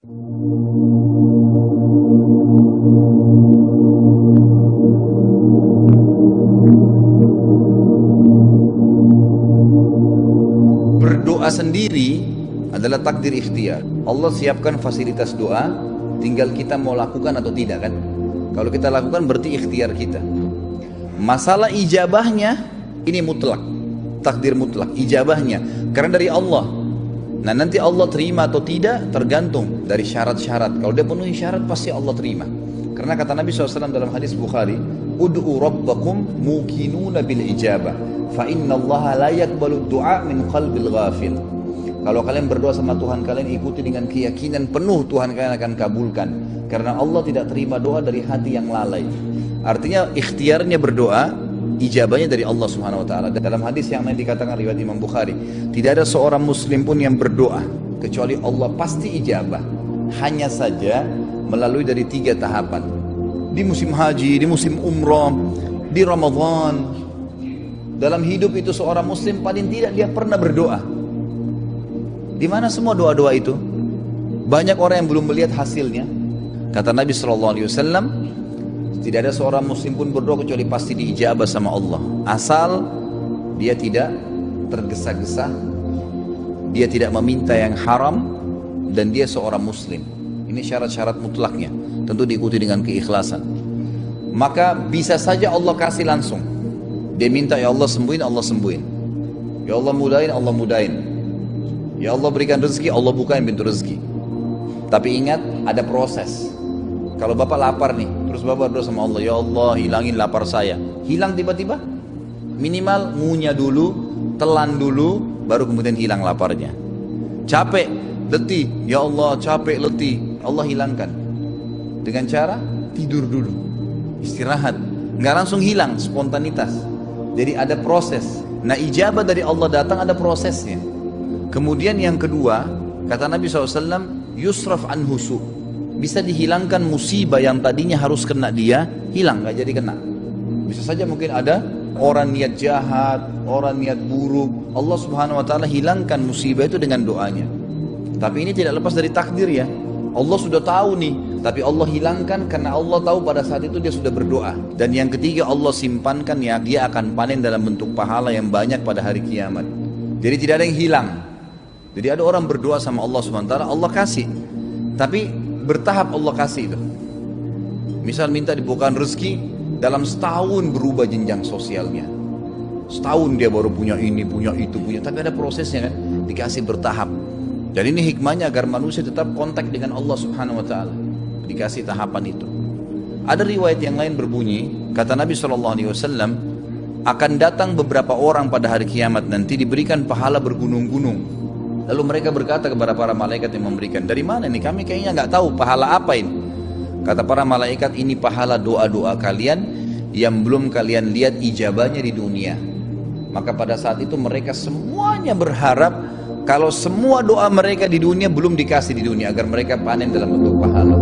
Berdoa sendiri adalah takdir ikhtiar. Allah siapkan fasilitas doa, tinggal kita mau lakukan atau tidak kan? Kalau kita lakukan berarti ikhtiar kita. Masalah ijabahnya ini mutlak, takdir mutlak, ijabahnya karena dari Allah. Nah nanti Allah terima atau tidak tergantung dari syarat-syarat. Kalau dia penuhi syarat pasti Allah terima. Karena kata Nabi SAW dalam hadis Bukhari, Ud'u rabbakum muqinuna bil ijabah, fa inna Allah la yakbalu du'a min qalbil ghafil. Kalau kalian berdoa sama Tuhan kalian, ikuti dengan keyakinan penuh Tuhan kalian akan kabulkan. Karena Allah tidak terima doa dari hati yang lalai. Artinya ikhtiarnya berdoa, ijabahnya dari Allah Subhanahu wa taala. Dalam hadis yang lain dikatakan riwayat Imam Bukhari, tidak ada seorang muslim pun yang berdoa kecuali Allah pasti ijabah. Hanya saja melalui dari 3 tahapan. Di musim haji, di musim umrah, di Ramadan. Dalam hidup itu seorang muslim paling tidak dia pernah berdoa. Di mana semua doa-doa itu? Banyak orang yang belum melihat hasilnya. Kata Nabi SAW, tidak ada seorang muslim pun berdoa kecuali pasti diijabah sama Allah. Asal dia tidak tergesa-gesa, dia tidak meminta yang haram, dan dia seorang muslim. Ini syarat-syarat mutlaknya. Tentu diikuti dengan keikhlasan. Maka bisa saja Allah kasih langsung. Dia minta, ya Allah sembuhin, Allah sembuhin. Ya Allah mudahin, Allah mudahin. Ya Allah berikan rezeki, Allah bukain pintu rezeki. Tapi ingat, ada proses. Kalau Bapak lapar nih, terus Bapak berdoa sama Allah, ya Allah hilangin lapar saya. Hilang tiba-tiba? Minimal ngunyah dulu, telan dulu, baru kemudian hilang laparnya. Capek, letih, ya Allah capek, letih, Allah hilangkan. Dengan cara tidur dulu, istirahat. Nggak langsung hilang, spontanitas. Jadi ada proses. Nah ijabah dari Allah datang ada prosesnya. Kemudian yang kedua, kata Nabi SAW, yusraf an husu. Bisa dihilangkan musibah yang tadinya harus kena dia, hilang, gak jadi kena. Bisa saja mungkin ada orang niat jahat, orang niat buruk, Allah Subhanahu wa taala hilangkan musibah itu dengan doanya. Tapi ini tidak lepas dari takdir ya. Allah sudah tahu nih, tapi Allah hilangkan karena Allah tahu pada saat itu dia sudah berdoa. Dan yang ketiga, Allah simpankan ya, dia akan panen dalam bentuk pahala yang banyak pada hari kiamat. Jadi tidak ada yang hilang. Jadi ada orang berdoa sama Allah Subhanahu wa taala, Allah kasih. Tapi bertahap Allah kasih itu. Misal minta dibukakan rezeki, dalam setahun berubah jenjang sosialnya. Setahun dia baru punya ini, punya itu, punya. Tapi ada prosesnya kan, dikasih bertahap. Dan ini hikmahnya agar manusia tetap kontak dengan Allah Subhanahu wa taala. Dikasih tahapan itu. Ada riwayat yang lain berbunyi, kata Nabi SAW, akan datang beberapa orang pada hari kiamat nanti diberikan pahala bergunung-gunung. Lalu mereka berkata kepada para malaikat yang memberikan, dari mana nih? Kami kayaknya nggak tahu pahala apa ini. Kata para malaikat, ini pahala doa-doa kalian yang belum kalian lihat ijabahnya di dunia. Maka pada saat itu mereka semuanya berharap kalau semua doa mereka di dunia belum dikasih di dunia, agar mereka panen dalam bentuk pahala.